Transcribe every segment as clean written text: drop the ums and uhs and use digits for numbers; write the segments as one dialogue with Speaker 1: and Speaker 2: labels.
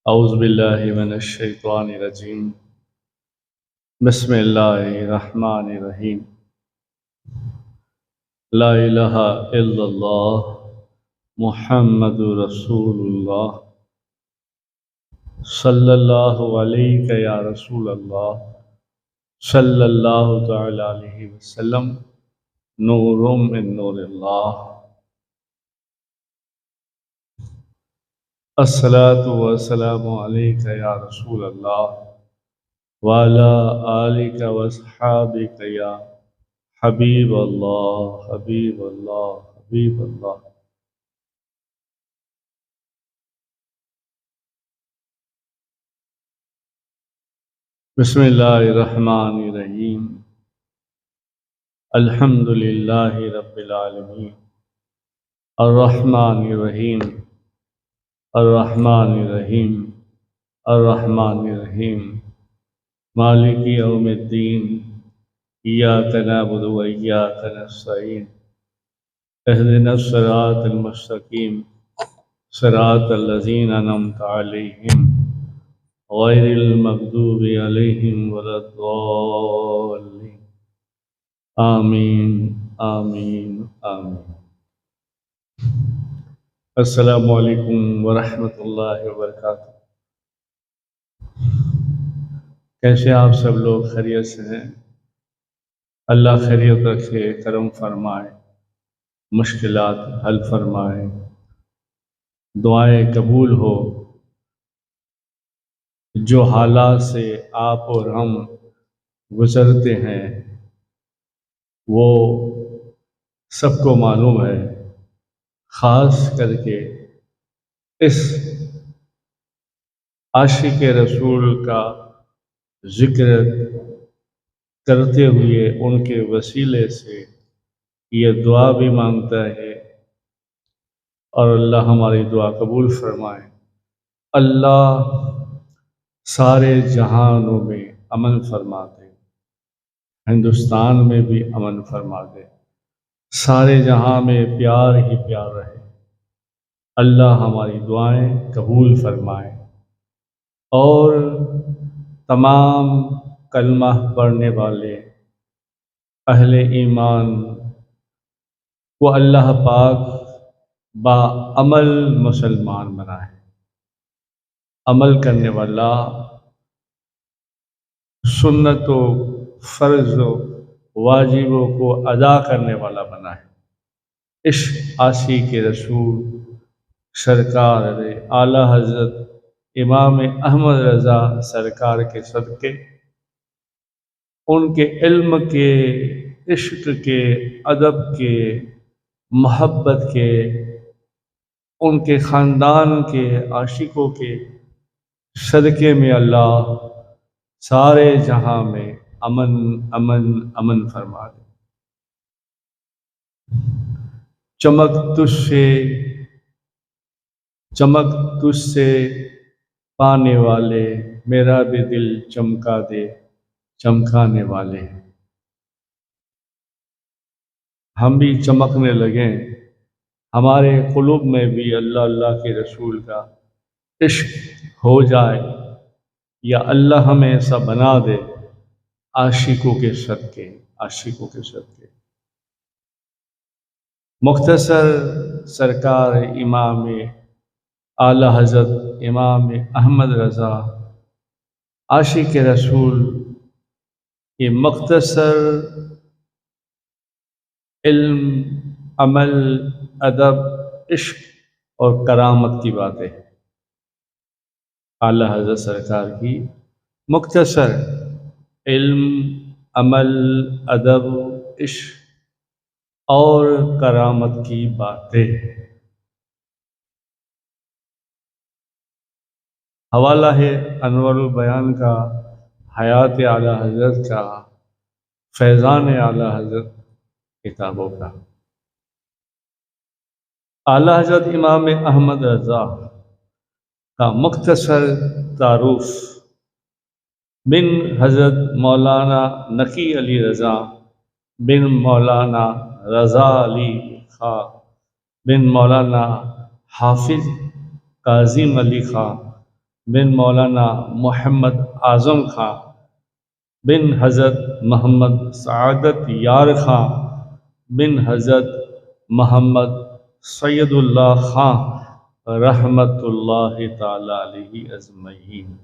Speaker 1: اعوذ باللہ من الشیطان الرجیم بسم اللہ الرحمن الرحیم لا الہ الا اللہ محمد رسول اللہ صلی اللہ علیہ یا رسول اللہ صلی اللہ تعالی علیہ وسلم نور من نور اللہ الصلاۃ والسلام علیک یا رسول اللہ وعلی آلک واصحابک یا حبیب اللہ حبیب اللہ حبیب اللہ۔ بسم اللہ الرحمن الرحیم الحمد للہ رب العالمین الرحمن الرحیم الرحمن الرحیم الرحمن الرحیم مالک یوم الدین ایاک نعبد و ایاک نستعین اہدنا الصراط المستقیم صراط الذین انعمت علیہم غیر المغضوب علیہم ولا الضالین آمین آمین آمین۔ السلام علیکم ورحمۃ اللہ وبرکاتہ۔ کیسے آپ سب لوگ خیریت سے ہیں؟ اللہ خیریت رکھے، کرم فرمائے، مشکلات حل فرمائے، دعائیں قبول ہو۔ جو حالات سے آپ اور ہم گزرتے ہیں وہ سب کو معلوم ہے، خاص کر کے اس عاشق رسول کا ذکر کرتے ہوئے ان کے وسیلے سے یہ دعا بھی مانگتا ہے، اور اللہ ہماری دعا قبول فرمائے۔ اللہ سارے جہانوں میں امن فرما دے، ہندوستان میں بھی امن فرما دے، سارے جہاں میں پیار ہی پیار رہے۔ اللہ ہماری دعائیں قبول فرمائے، اور تمام کلمہ پڑھنے والے اہل ایمان کو اللہ پاک با عمل مسلمان بنائے، عمل کرنے والا، سنت و فرض و واجبوں کو ادا کرنے والا بنائے۔ اس عاشق رسول سرکار اعلیٰ حضرت امام احمد رضا سرکار کے صدقے، ان کے علم کے، عشق کے، ادب کے، محبت کے، ان کے خاندان کے عاشقوں کے صدقے میں اللہ سارے جہاں میں امن امن امن فرما دے۔ چمک تجھ سے پانے والے، میرا بھی دل چمکا دے چمکانے والے۔ ہم بھی چمکنے لگیں، ہمارے قلوب میں بھی اللہ اللہ کے رسول کا عشق ہو جائے، یا اللہ ہمیں ایسا بنا دے عاشقوں کے صدقے، عاشقوں کے صدقے۔ مختصر سرکار امام اعلیٰ حضرت امام احمد رضا عاشق رسول یہ مختصر علم، عمل، ادب، عشق اور کرامت کی باتیں ہیں۔ اعلیٰ حضرت سرکار کی مختصر علم، عمل، ادب، عشق اور کرامت کی باتیں۔ حوالہ ہے انور البیان کا، حیات اعلیٰ حضرت کا، فیضان اعلیٰ حضرت کتابوں کا۔ اعلیٰ حضرت امام احمد رضا کا مختصر تعارف بن حضرت مولانا نقی علی رضا بن مولانا رضا علی خاں بن مولانا حافظ کاظم علی خاں بن مولانا محمد اعظم خان بن حضرت محمد سعادت یار خان بن حضرت محمد سید اللہ خان رحمت اللہ تعالی علیہ اجمعین۔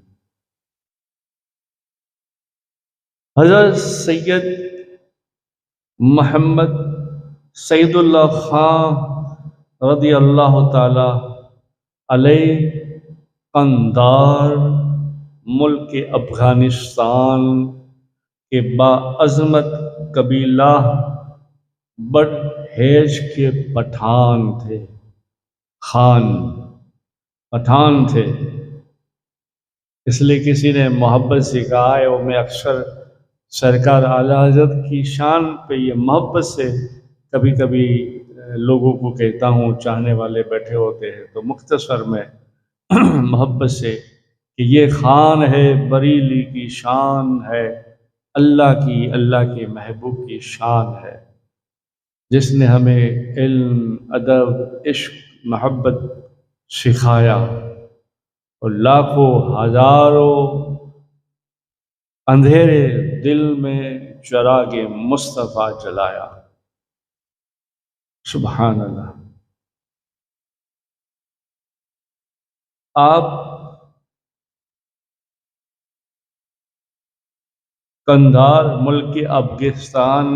Speaker 1: حضرت سید محمد سید اللہ خان رضی اللہ تعالی علیہ قندار ملک افغانستان کے باعظمت قبیلہ بٹ ہیج کے پٹھان تھے، خان پٹھان تھے۔ اس لیے کسی نے محبت سے کہا ہے، اور میں اکثر سرکار اعلیٰ حضرت کی شان پہ یہ محبت سے کبھی کبھی لوگوں کو کہتا ہوں، چاہنے والے بیٹھے ہوتے ہیں تو مختصر میں محبت سے کہ یہ خان ہے، بریلی کی شان ہے، اللہ کے محبوب کی شان ہے، جس نے ہمیں علم، ادب، عشق، محبت سکھایا اور لاکھوں ہزاروں اندھیرے دل میں چراغ مصطفیٰ جلایا۔ سبحان اللہ۔ آپ قندھار ملک افغانستان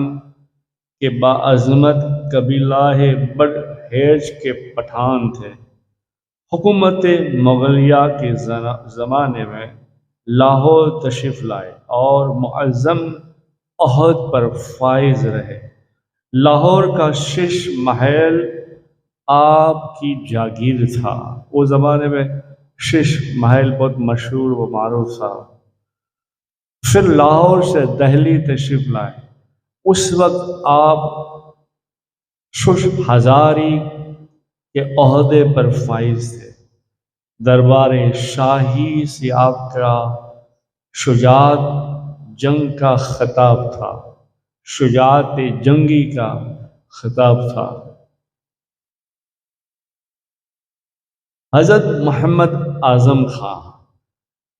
Speaker 1: کے باعظمت قبیلہ بٹ ہیج کے پٹھان تھے۔ حکومت مغلیہ کے زمانے میں لاہور تشریف لائے اور معظم عہد پر فائز رہے۔ لاہور کا شش محل آپ کی جاگیر تھا۔ وہ زمانے میں شش محل بہت مشہور و معروف تھا۔ پھر لاہور سے دہلی تشریف لائے۔ اس وقت آپ شش ہزاری کے عہدے پر فائز تھے۔ دربار شاہی سے آپ کا شجاعت جنگ کا خطاب تھا، شجاعت جنگی کا خطاب تھا۔ حضرت محمد اعظم خان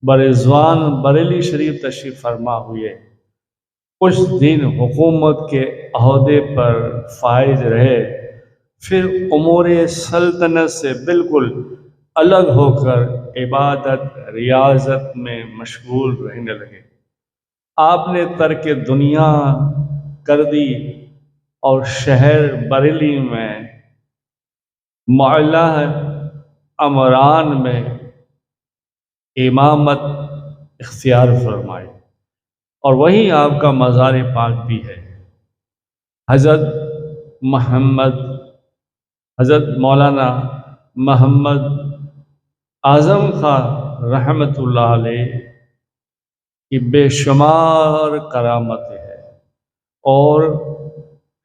Speaker 1: برضوان بریلی شریف تشریف فرما ہوئے، کچھ دن حکومت کے عہدے پر فائز رہے، پھر امور سلطنت سے بالکل الگ ہو کر عبادت ریاضت میں مشغول رہنے لگے۔ آپ نے ترک دنیا کر دی اور شہر بریلی میں معلیٰ امران میں امامت اختیار فرمائی، اور وہیں آپ کا مزار پاک بھی ہے۔ حضرت مولانا محمد اعظم خان رحمت اللہ علیہ کی بے شمار کرامتیں ہیں، اور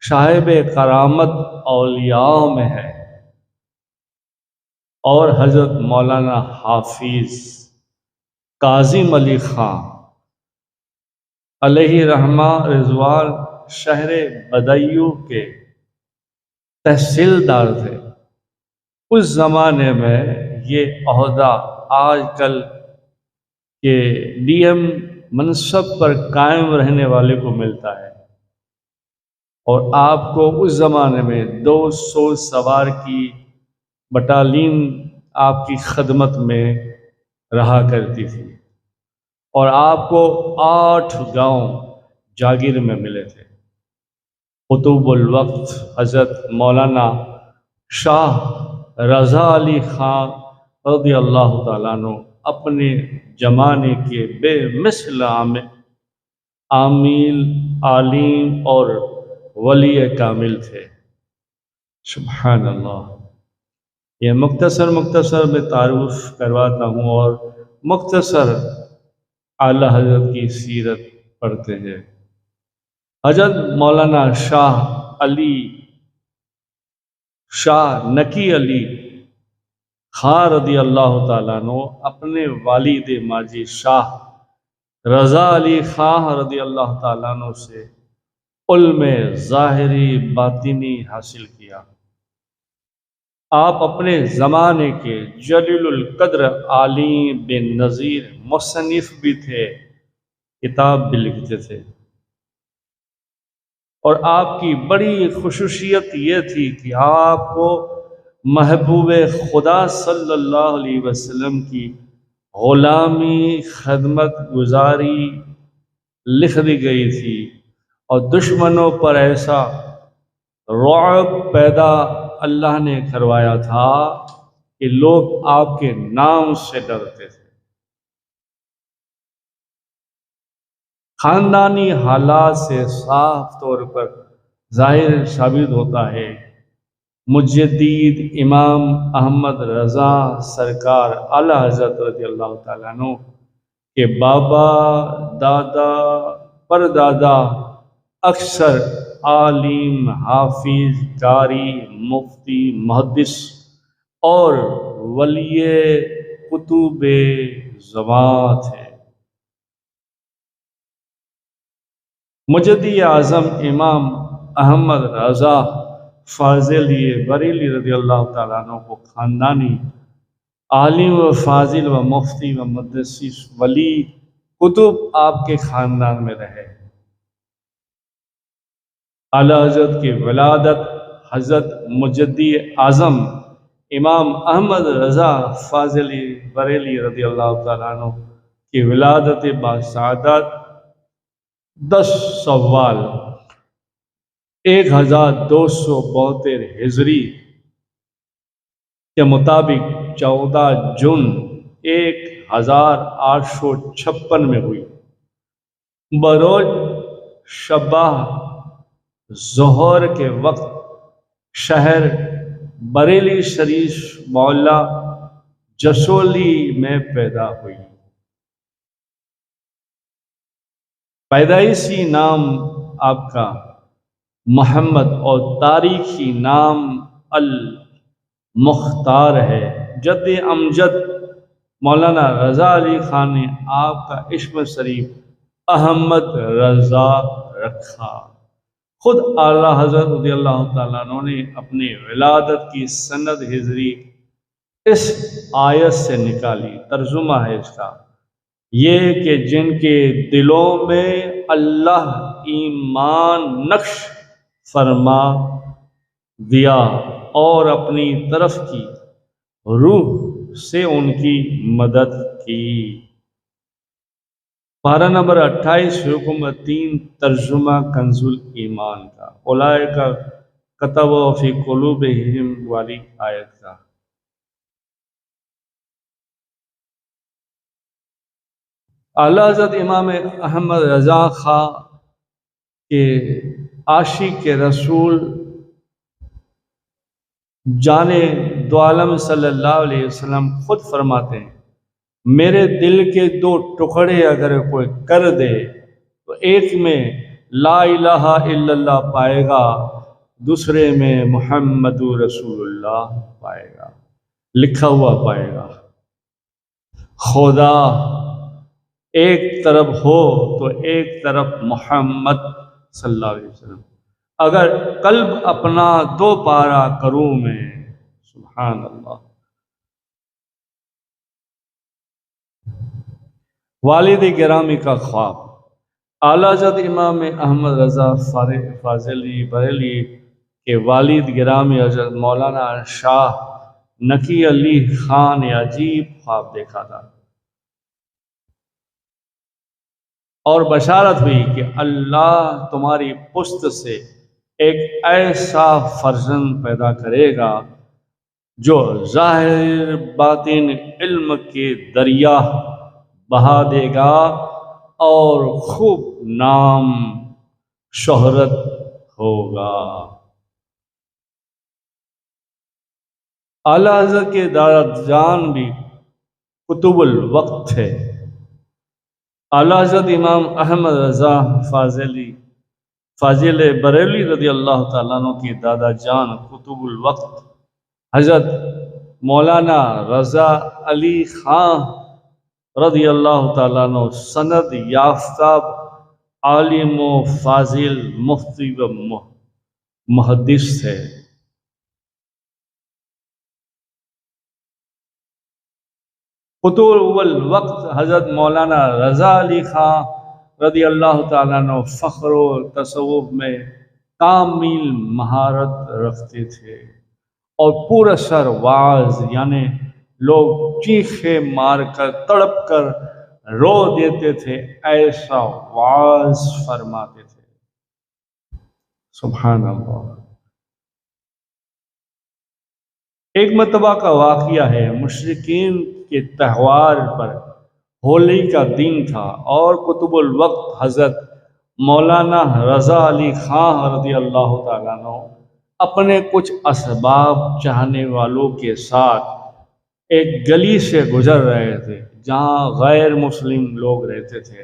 Speaker 1: صاحب کرامت اولیاء میں ہے، اور حضرت مولانا حافظ کاظم علی خان علیہ رحمہ رضوان شہر بدایوں کے تحصیلدار تھے۔ اس زمانے میں یہ عہدہ آج کل کے ڈی ایم منصب پر قائم رہنے والے کو ملتا ہے، اور آپ کو اس زمانے میں 200 سوار کی بٹالین آپ کی خدمت میں رہا کرتی تھی، اور آپ کو 8 گاؤں جاگیر میں ملے تھے۔ قطب الوقت حضرت مولانا شاہ رضا علی خان رضی اللہ تعالیٰ عنہ اپنے زمانے کے بے مثل عامل، عالم اور ولی کامل تھے۔ سبحان اللہ۔ یہ مختصر میں تعارف کرواتا ہوں، اور مختصر اعلیٰ حضرت کی سیرت پڑھتے ہیں۔ حضرت مولانا شاہ نقی علی خان رضی اللہ تعالیٰ عنہ اپنے والد ماجی شاہ رضا علی خان رضی اللہ تعالیٰ عنہ سے علم ظاہری باطنی حاصل کیا۔ آپ اپنے زمانے کے جلیل القدر عالم بے نظیر مصنف بھی تھے، کتاب بھی لکھتے تھے، اور آپ کی بڑی خصوصیت یہ تھی کہ آپ کو محبوب خدا صلی اللہ علیہ وسلم کی غلامی خدمت گزاری لکھ دی گئی تھی، اور دشمنوں پر ایسا رعب پیدا اللہ نے کروایا تھا کہ لوگ آپ کے نام سے ڈرتے تھے۔ خاندانی حالات سے صاف طور پر ظاہر ثابت ہوتا ہے مجدد امام احمد رضا سرکار اعلی حضرت رضی اللہ تعالیٰ عنہ کے بابا، دادا، پردادا اکثر عالم، حافظ، قاری، مفتی، محدث اور ولی کتب زبان تھے۔ مجدد اعظم امام احمد رضا فاضلی بریلی رضی اللہ تعالیٰ عنہ کو خاندانی عالم و فاضل و مفتی و محدث ولی کتب آپ کے خاندان میں رہے۔ اعلی حضرت کی ولادت حضرت مجدد اعظم امام احمد رضا فاضلی بریلی رضی اللہ تعالیٰ عنہ کی ولادت باسعادت 10 سوال 1272 ہجری کے مطابق 14 جون 1856 میں ہوئی، بروز شبہ ظہر کے وقت شہر بریلی شریف محلہ جسولی میں پیدا ہوئی۔ پیدائشی نام آپ کا محمد اور تاریخی نام المختار ہے۔ جد امجد مولانا رضا علی خان نے آپ کا اسم شریف احمد رضا رکھا۔ خود اعلیٰ حضرت رضی اللہ تعالیٰ عنہ نے اپنی ولادت کی سند ہجری اس آیت سے نکالی۔ ترجمہ ہے اس کا یہ کہ جن کے دلوں میں اللہ ایمان نقش فرما دیا اور اپنی طرف کی روح سے ان کی مدد کی۔ پارہ نمبر 28 حکم 3 ترجمہ کنز ایمان کا، اولئک کتب فی قلوبہم والی آیت کا۔ اعلیٰ حضرت امام احمد رضا خاں کے عاشق رسول جان دو عالم صلی اللہ علیہ وسلم خود فرماتے ہیں، میرے دل کے 2 ٹکڑے اگر کوئی کر دے تو ایک میں لا الہ الا اللہ پائے گا، دوسرے میں محمد رسول اللہ پائے گا، لکھا ہوا پائے گا۔ خدا ایک طرف ہو تو ایک طرف محمد صلی اللہ علیہ وسلم، اگر قلب اپنا 2 پارا کروں میں، سبحان اللہ۔ والد گرامی کا خواب۔ اعلیٰ حضرت امام احمد رضا فاضلی بریلی کے والد گرامی حضرت مولانا شاہ نقی علی خان نے عجیب خواب دیکھا تھا اور بشارت ہوئی کہ اللہ تمہاری پشت سے ایک ایسا فرزند پیدا کرے گا جو ظاہر باطن علم کے دریا بہا دے گا اور خوب نام شہرت ہوگا۔ اعلیٰ حضرت کے دادا جان بھی کتب الوقت تھے۔ اعلیٰ حضرت امام احمد رضا فاضل بریلی رضی اللہ تعالیٰ عنہ کی دادا جان کتب الوقت حضرت مولانا رضا علی خان رضی اللہ تعالیٰ عنہ سند یافتہ عالم و فاضل مفتی و محدث تھے۔ قطب الوقت حضرت مولانا رضا علی خان رضی اللہ تعالیٰ عنہ فخر و تصوف میں کامل مہارت رکھتے تھے، اور پورا سر واعظ، یعنی لوگ چیخے مار کر تڑپ کر رو دیتے تھے، ایسا واعظ فرماتے تھے۔ سبحان اللہ۔ ایک مرتبہ کا واقعہ ہے، مشرکین کے تہوار پر ہولی کا دن تھا، اور قطب الوقت حضرت مولانا رضا علی خان رضی اللہ تعالیٰ عنہ اپنے کچھ اسباب چاہنے والوں کے ساتھ ایک گلی سے گزر رہے تھے جہاں غیر مسلم لوگ رہتے تھے،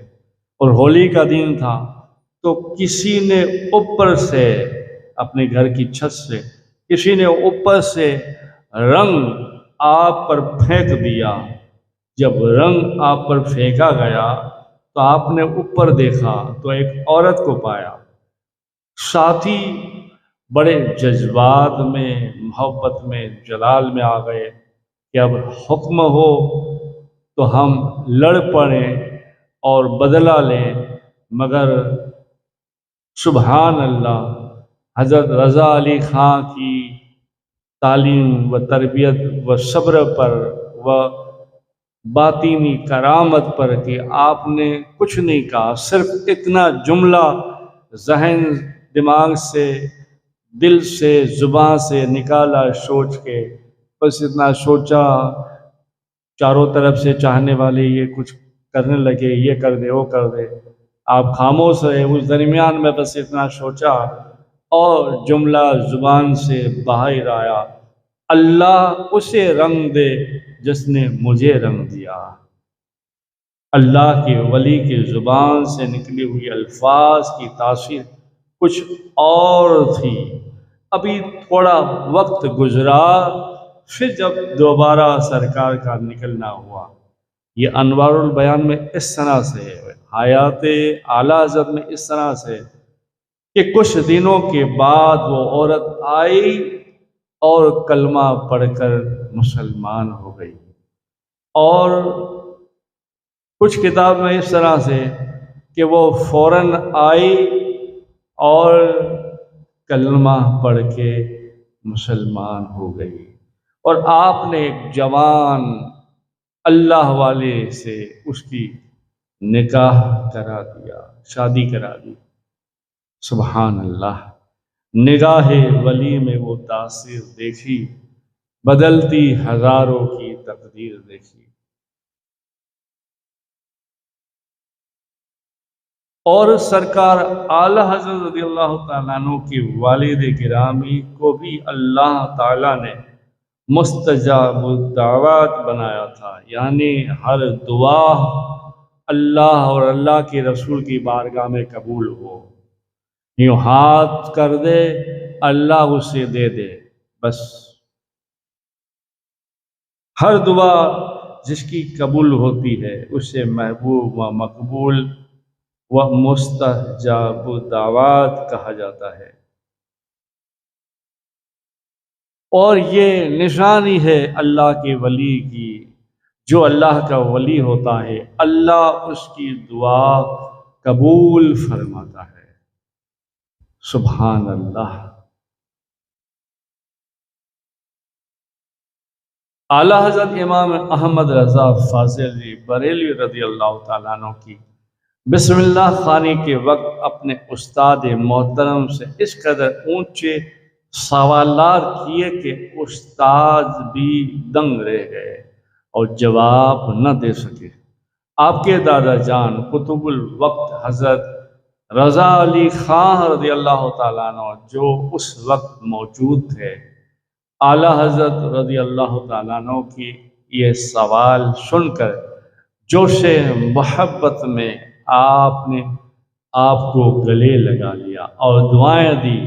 Speaker 1: اور ہولی کا دن تھا، تو کسی نے اوپر سے اپنے گھر کی چھت سے کسی نے اوپر سے رنگ آپ پر پھینک دیا۔ جب رنگ آپ پر پھینکا گیا تو آپ نے اوپر دیکھا تو ایک عورت کو پایا۔ ساتھی بڑے جذبات میں، محبت میں، جلال میں آ گئے کہ اب حکم ہو تو ہم لڑ پڑیں اور بدلہ لیں، مگر سبحان اللہ، حضرت رضا علی خان کی تعلیم و تربیت و صبر پر و باطینی کرامت پر کہ آپ نے کچھ نہیں کہا، صرف اتنا جملہ ذہن دماغ سے، دل سے، زبان سے نکالا سوچ کے، بس اتنا سوچا، چاروں طرف سے چاہنے والے یہ کچھ کرنے لگے، یہ کر دے وہ کر دے، آپ خاموش رہے۔ اس درمیان میں بس اتنا سوچا اور جملہ زبان سے باہر آیا، اللہ اسے رنگ دے جس نے مجھے رنگ دیا۔ اللہ کے ولی کی زبان سے نکلی ہوئی الفاظ کی تاثیر کچھ اور تھی۔ ابھی تھوڑا وقت گزرا، پھر جب دوبارہ سرکار کا نکلنا ہوا، یہ انوار البیان میں اس طرح سے ہے، حیات اعلیٰ حضرت میں اس طرح سے کہ کچھ دنوں کے بعد وہ عورت آئی اور کلمہ پڑھ کر مسلمان ہو گئی، اور کچھ کتاب میں اس طرح سے کہ وہ فوراً آئی اور کلمہ پڑھ کے مسلمان ہو گئی، اور آپ نے ایک جوان اللہ والے سے اس کی نکاح کرا دیا، شادی کرا دی۔ سبحان اللہ، نگاہ ولی میں وہ تاثیر دیکھی، بدلتی ہزاروں کی تقدیر دیکھی۔ اور سرکار اعلیٰ حضرت رضی اللہ تعالیٰ عنہ کی والد گرامی کو بھی اللہ تعالیٰ نے مستجاب الدعوات بنایا تھا، یعنی ہر دعا اللہ اور اللہ کے رسول کی بارگاہ میں قبول ہو، یوں ہاتھ کر دے اللہ اسے دے دے، بس ہر دعا جس کی قبول ہوتی ہے اسے محبوب و مقبول و مستجاب الدعوات کہا جاتا ہے۔ اور یہ نشانی ہے اللہ کے ولی کی، جو اللہ کا ولی ہوتا ہے اللہ اس کی دعا قبول فرماتا ہے۔ سبحان اللہ۔ اعلیٰ حضرت امام احمد رضا فاضل بریلوی رضی اللہ تعالیٰ عنہ کی بسم اللہ خوانی کے وقت اپنے استاد محترم سے اس قدر اونچے سوالات کیے کہ استاد بھی دنگ رہ گئے اور جواب نہ دے سکے۔ آپ کے دادا جان قطب الوقت حضرت رضا علی خان رضی اللہ تعالیٰ عنہ جو اس وقت موجود تھے، اعلیٰ حضرت رضی اللہ تعالیٰ عنہ کی یہ سوال سن کر جوش محبت میں آپ نے آپ کو گلے لگا لیا اور دعائیں دی۔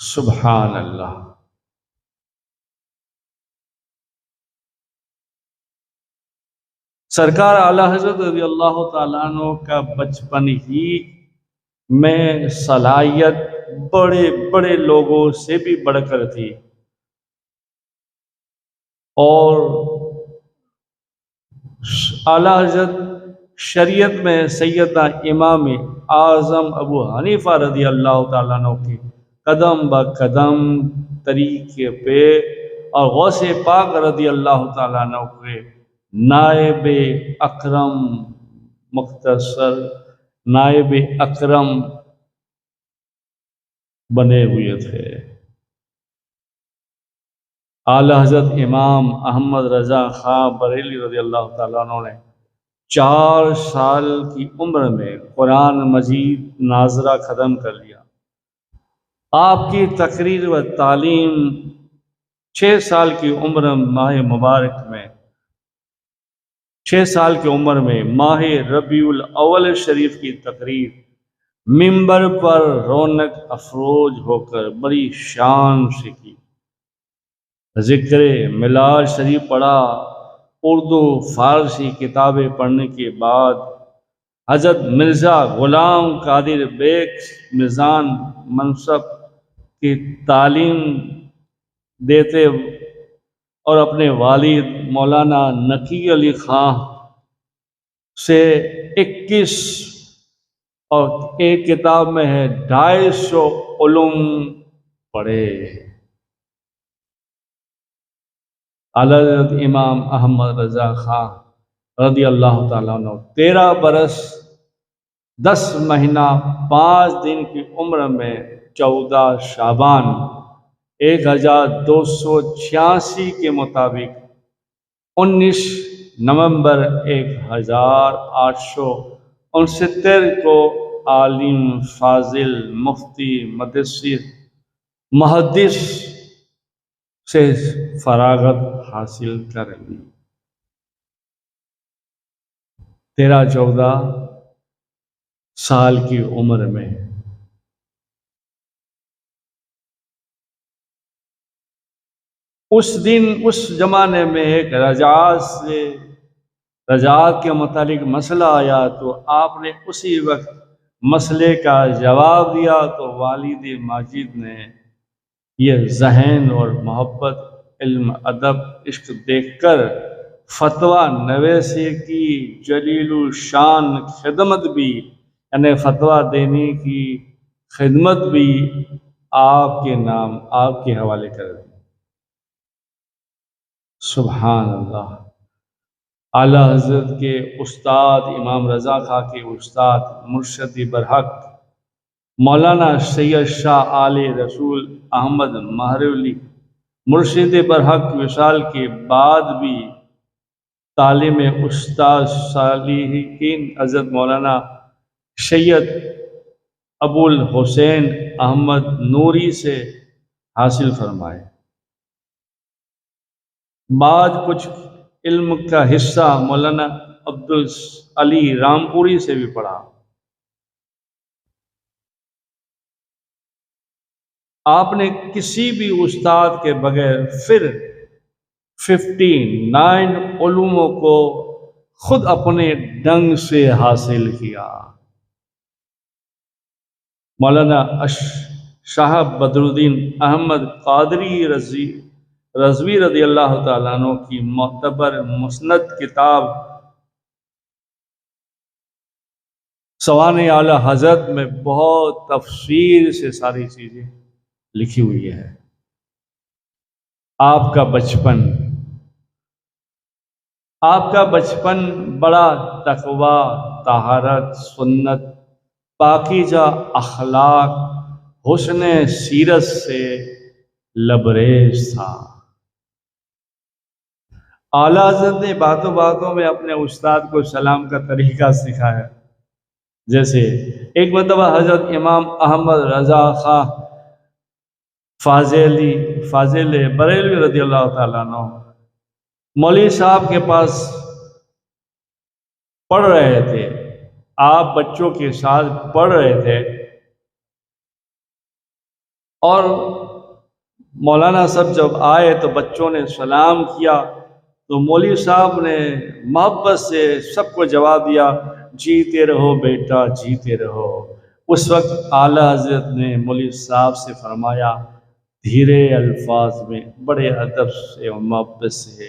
Speaker 1: سبحان اللہ۔ سرکار اعلیٰ حضرت رضی اللہ تعالیٰ عنہ کا بچپن ہی میں صلاحیت بڑے بڑے لوگوں سے بھی بڑھ کر تھی، اور اعلیٰ حضرت شریعت میں سیدنا امام اعظم ابو حنیفہ رضی اللہ تعالیٰ عنہ کی قدم با قدم طریقے پہ، اور غوث پاک رضی اللہ تعالیٰ عنہ کے نائب اکرم مختصر نائب اکرم بنے ہوئے تھے۔ اعلیٰ حضرت امام احمد رضا خان بریلوی رضی اللہ تعالیٰ عنہ نے 4 سال کی عمر میں قرآن مجید ناظرہ ختم کر لیا۔ آپ کی تقریر و تعلیم 6 سال کی عمر ماہ مبارک میں 6 سال کی عمر میں ماہ ربیع الاول شریف کی تقریر ممبر پر رونق افروز ہو کر بڑی شان سے کی۔ ذکر میلاد شریف پڑھا۔ اردو فارسی کتابیں پڑھنے کے بعد حضرت مرزا غلام قادر بیگ میزان منصب کی تعلیم دیتے اور اپنے والد مولانا نقی علی خان سے 21 اور ایک کتاب میں ہے 250 علوم پڑھے۔ اعلیٰ حضرت امام احمد رضا خان رضی اللہ تعالیٰ عنہ 13 برس 10 مہینہ 5 دن کی عمر میں 14 شعبان 1286 کے مطابق 19 نومبر 1869 کو عالم فاضل مفتی محدث سے فراغت حاصل کر لی۔ 13-14 سال کی عمر میں اس زمانے میں ایک رجعات کے متعلق مسئلہ آیا تو آپ نے اسی وقت مسئلے کا جواب دیا، تو والد ماجد نے یہ ذہن اور محبت، علم، ادب، عشق دیکھ کر فتویٰ نویسی کی جلیل الشان خدمت بھی، یعنی فتویٰ دینے کی خدمت بھی آپ کے نام، آپ کے حوالے کر دی۔ سبحان اللہ۔ اعلیٰ حضرت کے استاد امام رضا خان کے استاد مرشد برحق مولانا سید شاہ آل رسول احمد مہرولی مرشد برحق وصال کے بعد بھی تعلیم استاد صالحین حضرت مولانا سید ابو الحسین احمد نوری سے حاصل فرمائے۔ بعد کچھ علم کا حصہ مولانا عبدالعلی رامپوری سے بھی پڑھا۔ آپ نے کسی بھی استاد کے بغیر پھر 59 علوموں کو خود اپنے ڈنگ سے حاصل کیا۔ مولانا شاہ بدر الدین احمد قادری رضوی رضی اللہ تعالیٰ عنہ کی معتبر مسند کتاب سوانح اعلیٰ حضرت میں بہت تفصیل سے ساری چیزیں لکھی ہوئی ہے۔ آپ کا بچپن بڑا تقوی، طہارت، سنت، پاکیزہ اخلاق، حسن سیرت سے لبریز تھا۔ اعلیٰ حضرت نے باتوں باتوں میں اپنے استاد کو سلام کا طریقہ سکھایا۔ جیسے ایک مرتبہ حضرت امام احمد رضا خان فاضل بریلوی رضی اللہ تعالیٰ عنہ مولوی صاحب کے پاس پڑھ رہے تھے، آپ بچوں کے ساتھ پڑھ رہے تھے، اور مولانا صاحب جب آئے تو بچوں نے سلام کیا، تو مولوی صاحب نے محبت سے سب کو جواب دیا، جیتے رہو بیٹا، جیتے رہو۔ اس وقت اعلیٰ حضرت نے مولوی صاحب سے فرمایا دھیرے الفاظ میں، بڑے ادب سے اور محبت سے،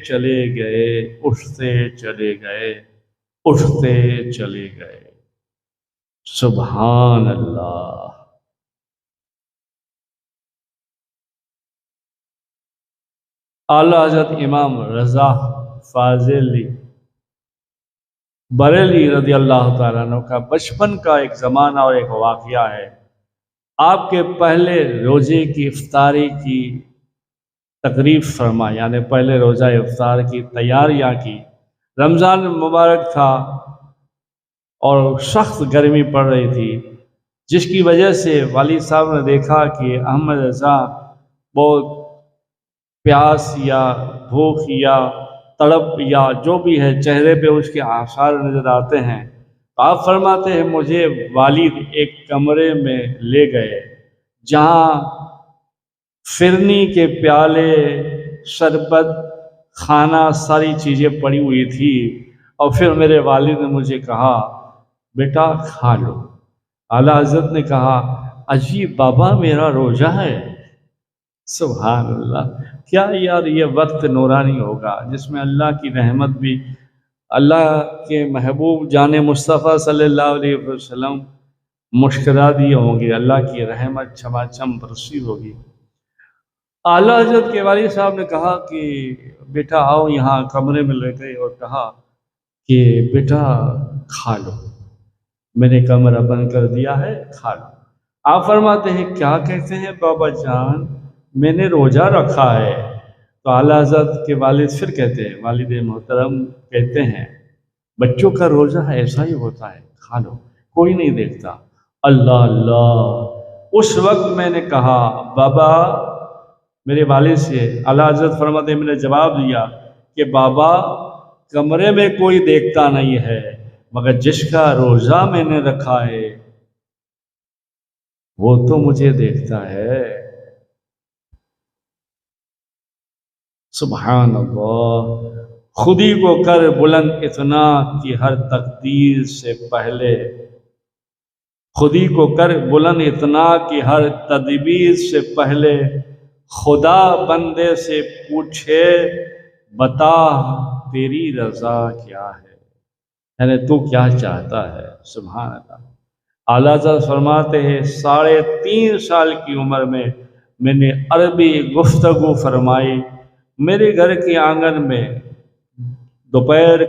Speaker 1: چلے گئے، اٹھتے چلے گئے، اٹھتے چلے گئے۔ سبحان اللہ۔ اعلیٰ حضرت امام رضا فاضلی بریلوی رضی اللہ تعالیٰ عنہ کا بچپن کا ایک زمانہ اور ایک واقعہ ہے۔ آپ کے پہلے روزے کی افطاری کی تقریب فرما، یعنی پہلے روزہ افطار کی تیاریاں کی۔ رمضان مبارک تھا اور سخت گرمی پڑ رہی تھی، جس کی وجہ سے والد صاحب نے دیکھا کہ احمد رضا بہت پیاس یا بھوک یا تڑپ یا جو بھی ہے چہرے پہ اس کے آثار نظر آتے ہیں، تو آپ فرماتے ہیں مجھے والد ایک کمرے میں لے گئے جہاں فرنی کے پیالے، شربت، کھانا، ساری چیزیں پڑی ہوئی تھی، اور پھر میرے والد نے مجھے کہا بیٹا کھا لو۔ اعلیٰ حضرت نے کہا اجی بابا میرا روزہ ہے۔ سبحان اللہ، کیا یار یہ وقت نورانی ہوگا جس میں اللہ کی رحمت بھی، اللہ کے محبوب جان مصطفیٰ صلی اللہ علیہ وسلم مسکرا دیے ہوں گے، اللہ کی رحمت چھما چھم برسی ہوگی۔ اعلیٰ حضرت کے والد صاحب نے کہا کہ بیٹا آؤ، یہاں کمرے میں لے گئے اور کہا کہ بیٹا کھا لو، میں نے کمرہ بند کر دیا ہے، کھا لو۔ آپ فرماتے ہیں کیا کہتے ہیں بابا جان، میں نے روزہ رکھا ہے۔ تو اعلیٰ حضرت کے والد پھر کہتے ہیں، والد محترم کہتے ہیں بچوں کا روزہ ایسا ہی ہوتا ہے، کھا لو، کوئی نہیں دیکھتا۔ اللہ اللہ، اس وقت میں نے کہا بابا، میرے والد سے اعلیٰ حضرت فرماتے ہیں میں نے جواب دیا کہ بابا کمرے میں کوئی دیکھتا نہیں ہے، مگر جس کا روزہ میں نے رکھا ہے وہ تو مجھے دیکھتا ہے۔ سبحان اللہ۔ خودی کو کر بلند اتنا کہ ہر تقدیر سے پہلے، خودی کو کر بلند اتنا کہ ہر تدبیر سے پہلے، خدا بندے سے پوچھے بتا تیری رضا کیا ہے، یعنی تو کیا چاہتا ہے۔ سبحان اللہ۔ اعلیٰ حضرت فرماتے ہیں 3.5 سال کی عمر میں نے عربی گفتگو فرمائی۔ میرے گھر کے آنگن میں دوپہر